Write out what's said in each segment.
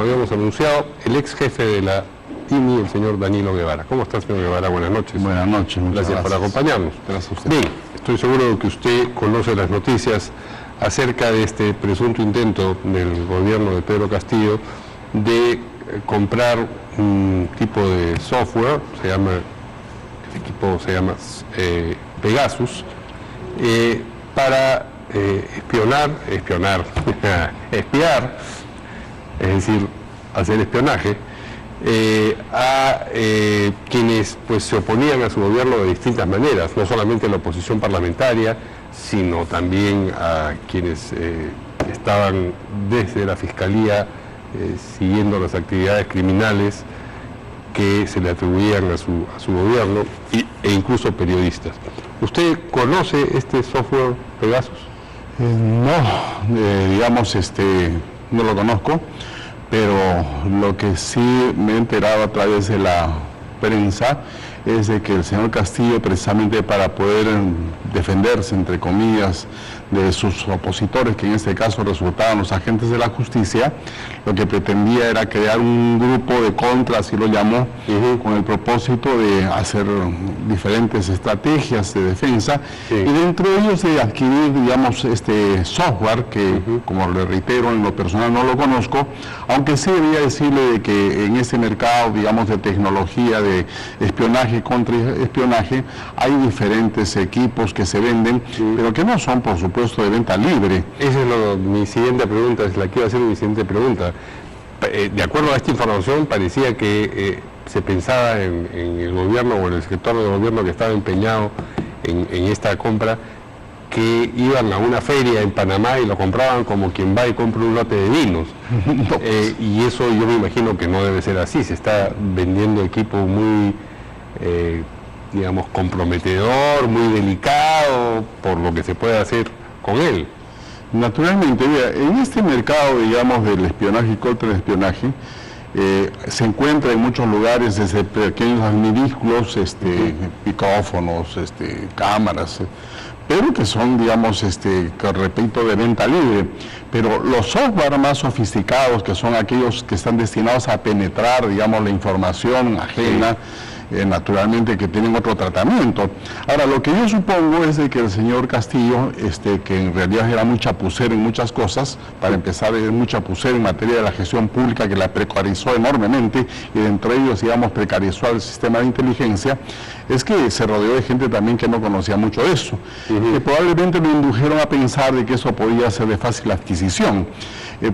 habíamos anunciado, el ex jefe de la INI, el señor Danilo Guevara. ¿Cómo está, señor Guevara? Buenas noches. Buenas noches, muchas gracias por acompañarnos. Gracias a usted. Bien, estoy seguro de que usted conoce las noticias acerca de este presunto intento del gobierno de Pedro Castillo de comprar un tipo de software, este equipo se llama Pegasus, para espiar, es decir, hacer espionaje a quienes pues se oponían a su gobierno de distintas maneras, no solamente la oposición parlamentaria, sino también a quienes estaban desde la Fiscalía siguiendo las actividades criminales que se le atribuían a su gobierno e incluso periodistas. ¿Usted conoce este software Pegasus? No, digamos, no lo conozco, pero lo que sí me he enterado a través de la prensa es de que el señor Castillo, precisamente para poder defenderse, entre comillas, de sus opositores, que en este caso resultaban los agentes de la justicia, lo que pretendía era crear un grupo de contra, así lo llamó, con el propósito de hacer diferentes estrategias de defensa, y dentro de ellos de adquirir, digamos, este software, que como le reitero, en lo personal no lo conozco, aunque sí debía decirle de que en este mercado, digamos, de tecnología, de espionaje, contraespionaje, hay diferentes equipos que se venden, pero que no son, por supuesto, de venta libre. Esa es mi siguiente pregunta, es la que iba a ser mi siguiente pregunta. De acuerdo a esta información, parecía que se pensaba en el gobierno o en el sector del gobierno que estaba empeñado en esta compra, que iban a una feria en Panamá y lo compraban como quien va y compra un lote de vinos. Y eso yo me imagino que no debe ser así, se está vendiendo equipo muy digamos, comprometedor, muy delicado, por lo que se puede hacer con él. Naturalmente, mira, en este mercado, digamos, del espionaje y contraespionaje, se encuentra en muchos lugares desde pequeños minúsculos, micrófonos, cámaras, pero que son, digamos, que repito, de venta libre. Pero los software más sofisticados, que son aquellos que están destinados a penetrar, digamos, la información ajena, naturalmente que tienen otro tratamiento. Ahora, lo que yo supongo es de que el señor Castillo, que en realidad era muy chapucero en muchas cosas, para empezar, es muy chapucero en materia de la gestión pública, que la precarizó enormemente, y dentro de ellos, digamos, precarizó al sistema de inteligencia, es que se rodeó de gente también que no conocía mucho de eso, que probablemente lo indujeron a pensar de que eso podía ser de fácil adquisición.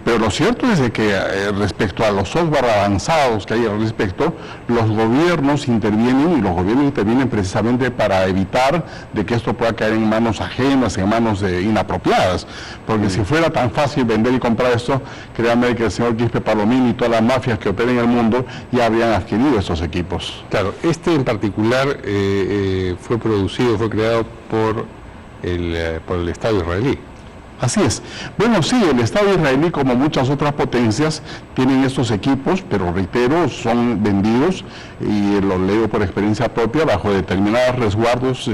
Pero lo cierto es de que respecto a los software avanzados que hay al respecto, los gobiernos intervienen, y los gobiernos intervienen precisamente para evitar de que esto pueda caer en manos ajenas, en manos inapropiadas, porque si fuera tan fácil vender y comprar esto, créanme que el señor Quispe Palomín y todas las mafias que operan en el mundo ya habrían adquirido estos equipos. Claro, en particular fue creado por el Estado israelí. Así es. Bueno, sí, el Estado israelí, como muchas otras potencias, tienen estos equipos, pero reitero, son vendidos, y lo leo por experiencia propia, bajo determinados resguardos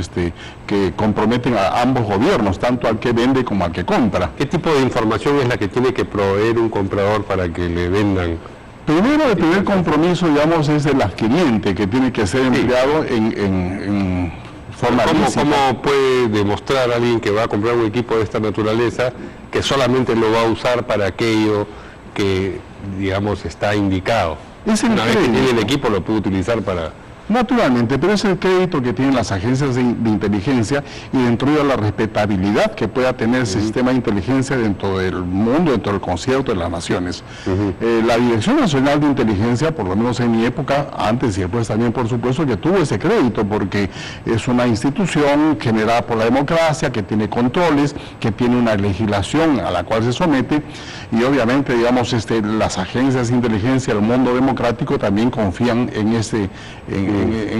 que comprometen a ambos gobiernos, tanto al que vende como al que compra. ¿Qué tipo de información es la que tiene que proveer un comprador para que le vendan? Primero, el primer compromiso, digamos, es del adquiriente, que tiene que ser empleado en forma lícita. ¿Cómo puede demostrar a alguien que va a comprar un equipo de esta naturaleza que solamente lo va a usar para aquello que, digamos, está indicado? Una vez que tiene el equipo lo puede utilizar para... Naturalmente, pero es el crédito que tienen las agencias de inteligencia, y dentro de la respetabilidad que pueda tener ese sistema de inteligencia dentro del mundo, dentro del concierto de las naciones. La Dirección Nacional de Inteligencia, por lo menos en mi época, antes y después también, por supuesto, que tuvo ese crédito, porque es una institución generada por la democracia, que tiene controles, que tiene una legislación a la cual se somete, y obviamente, digamos, las agencias de inteligencia del mundo democrático también confían en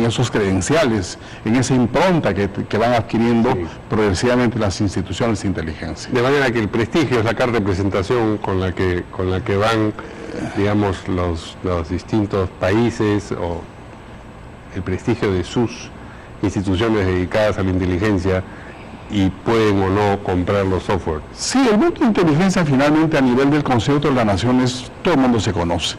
esos credenciales, en esa impronta que van adquiriendo progresivamente las instituciones de inteligencia. De manera que el prestigio es la carta de presentación con la que van, digamos, los distintos países, o el prestigio de sus instituciones dedicadas a la inteligencia y pueden o no comprar los software. Sí, el mundo de inteligencia finalmente a nivel del Consejo de las Naciones, todo el mundo se conoce.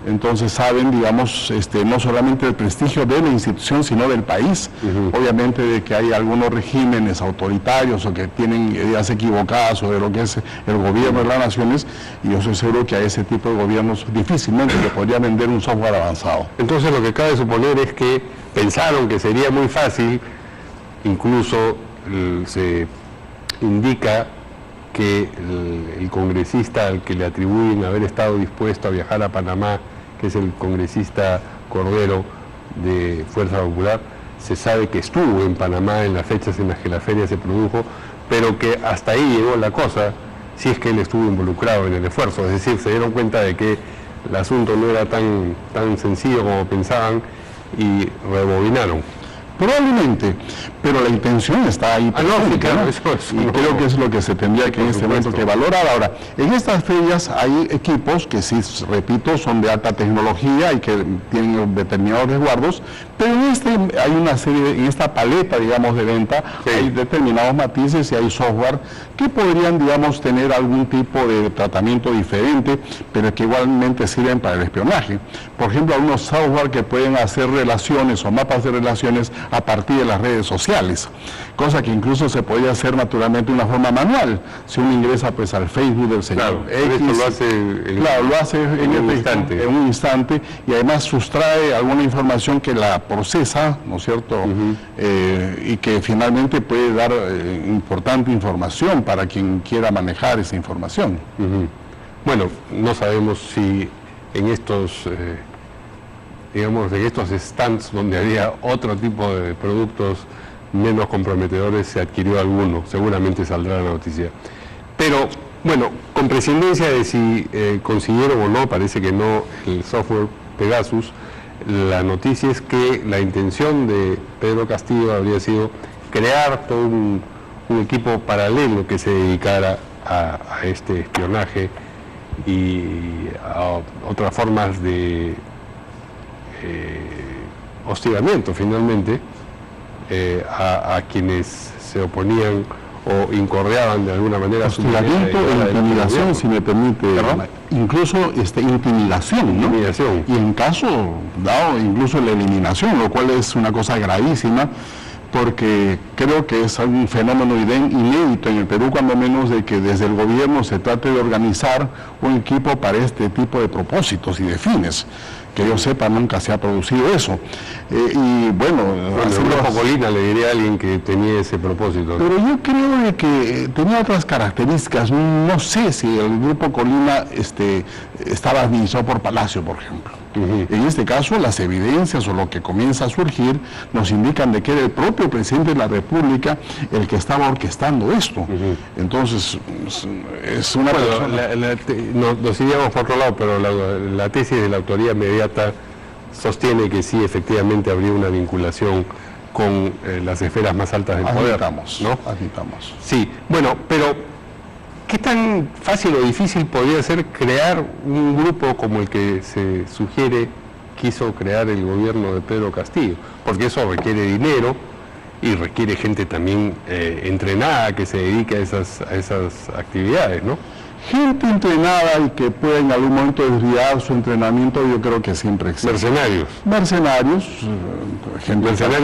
Entonces saben, digamos, no solamente el prestigio de la institución, sino del país. Obviamente de que hay algunos regímenes autoritarios o que tienen ideas equivocadas sobre lo que es el gobierno de las naciones, y yo soy seguro que a ese tipo de gobiernos difícilmente le podría vender un software avanzado. Entonces lo que cabe suponer es que pensaron que sería muy fácil, incluso se indica que el congresista al que le atribuyen haber estado dispuesto a viajar a Panamá, que es el congresista Cordero de Fuerza Popular, se sabe que estuvo en Panamá en las fechas en las que la feria se produjo, pero que hasta ahí llegó la cosa, si es que él estuvo involucrado en el esfuerzo. Es decir, se dieron cuenta de que el asunto no era tan sencillo como pensaban y rebobinaron. Probablemente, pero la intención está ahí. No, sí, claro, ¿no? eso y creo que es lo que se tendría que en este momento que valorar. Ahora, en estas ferias hay equipos que sí, repito, son de alta tecnología y que tienen determinados resguardos, pero hay una serie, en esta paleta, digamos, de venta, hay determinados matices y hay software que podrían, digamos, tener algún tipo de tratamiento diferente, pero que igualmente sirven para el espionaje. Por ejemplo, algunos software que pueden hacer relaciones o mapas de relaciones a partir de las redes sociales, cosa que incluso se podría hacer naturalmente de una forma manual. Si uno ingresa pues al Facebook del señor X, esto lo hace en un instante, y además sustrae alguna información que la procesa, ¿no es cierto? Y que finalmente puede dar importante información para quien quiera manejar esa información. Bueno, no sabemos si en estos digamos, en estos stands donde había otro tipo de productos menos comprometedores se adquirió alguno, seguramente saldrá la noticia. Pero, bueno, con prescindencia de si consiguieron o no, parece que no, el software Pegasus, la noticia es que la intención de Pedro Castillo habría sido crear todo un equipo paralelo que se dedicara a este espionaje y a otras formas de hostigamiento finalmente a quienes se oponían o incordiaban de alguna manera. Hostigamiento e intimidación, si me permite. ¿Perdón? Incluso intimidación, ¿no? Intimidación. Y en caso dado, incluso la eliminación, lo cual es una cosa gravísima, porque creo que es un fenómeno inédito en el Perú, cuando menos de que desde el gobierno se trate de organizar un equipo para este tipo de propósitos y de fines. Que yo sepa, nunca se ha producido eso. Y bueno, el Grupo Colina le diría a alguien que tenía ese propósito. Pero yo creo que tenía otras características. No sé si el Grupo Colina estaba administrado por Palacio, por ejemplo. En este caso, las evidencias o lo que comienza a surgir nos indican de que era el propio presidente de la República el que estaba orquestando esto. Entonces, es una persona... Nos iríamos por otro lado, pero la tesis de la autoría inmediata sostiene que sí, efectivamente habría una vinculación con las esferas más altas del poder. ¿No? Admitamos. Sí, bueno, pero ¿qué tan fácil o difícil podría ser crear un grupo como el que se sugiere quiso crear el gobierno de Pedro Castillo? Porque eso requiere dinero y requiere gente también entrenada que se dedique a esas actividades, ¿no? Gente entrenada y que pueda en algún momento desviar su entrenamiento, yo creo que siempre existe. Mercenarios, mercenarios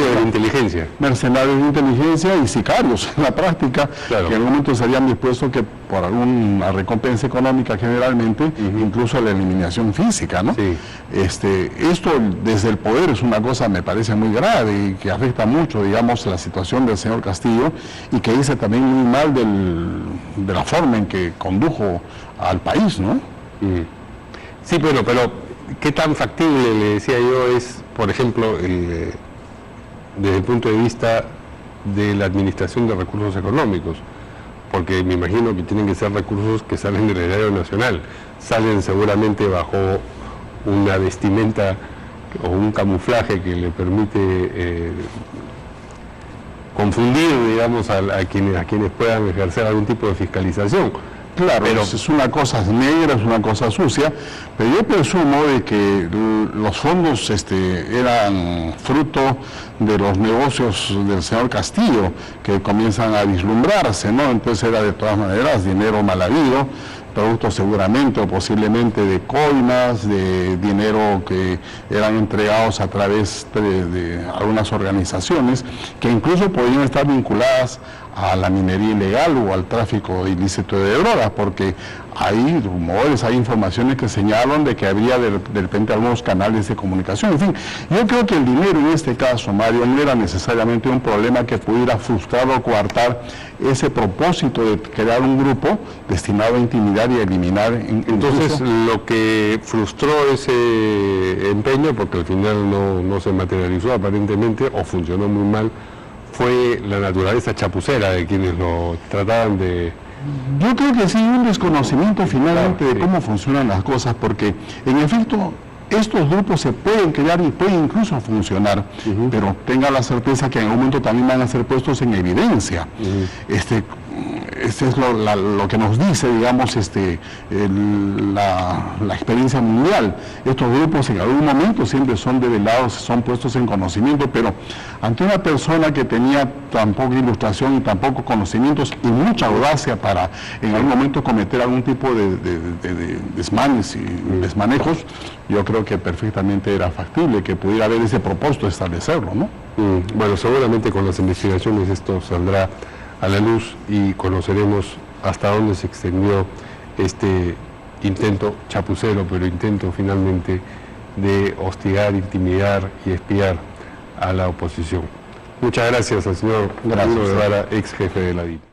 de la inteligencia. Mercenarios de inteligencia y sicarios en la práctica, claro, que en algún momento estarían dispuestos que por alguna recompensa económica generalmente, incluso la eliminación física, ¿no? Sí. Esto desde el poder es una cosa, me parece, muy grave y que afecta mucho, digamos, la situación del señor Castillo, y que dice también muy mal de la forma en que condujo al país, ¿no? Sí, bueno, pero ¿qué tan factible, le decía yo, es, por ejemplo, desde el punto de vista de la administración de recursos económicos? Porque me imagino que tienen que ser recursos que salen del erario nacional, salen seguramente bajo una vestimenta o un camuflaje que le permite confundir, digamos, a quienes puedan ejercer algún tipo de fiscalización. Claro, pero es una cosa negra, es una cosa sucia, pero yo presumo de que los fondos eran fruto de los negocios del señor Castillo, que comienzan a vislumbrarse, ¿no? Entonces era de todas maneras dinero mal habido, producto seguramente o posiblemente de coimas, de dinero que eran entregados a través de algunas organizaciones que incluso podían estar vinculadas a la minería ilegal o al tráfico ilícito de drogas, porque hay rumores, hay informaciones que señalan de que habría de repente algunos canales de comunicación. En fin, yo creo que el dinero en este caso, Mario, no era necesariamente un problema que pudiera frustrar o coartar ese propósito de crear un grupo destinado a intimidar y a eliminar. Entonces, lo que frustró ese empeño, porque al final no se materializó aparentemente, o funcionó muy mal, fue la naturaleza chapucera de quienes lo trataban de... Yo creo que sí, un desconocimiento finalmente de cómo funcionan las cosas, porque en efecto estos grupos se pueden crear y pueden incluso funcionar, pero tenga la certeza que en algún momento también van a ser puestos en evidencia. Este es lo que nos dice, digamos, la experiencia mundial. Estos grupos en algún momento siempre son develados, son puestos en conocimiento, pero ante una persona que tenía tan poca ilustración y tan pocos conocimientos y mucha audacia para en algún momento cometer algún tipo de desmanes y desmanejos, yo creo que perfectamente era factible que pudiera haber ese propósito de establecerlo, ¿no? Bueno, seguramente con las investigaciones esto saldrá a la luz y conoceremos hasta dónde se extendió este intento chapucero, pero intento finalmente de hostigar, intimidar y espiar a la oposición. Muchas gracias al señor Ramiro Guevara, ex jefe de la DIN.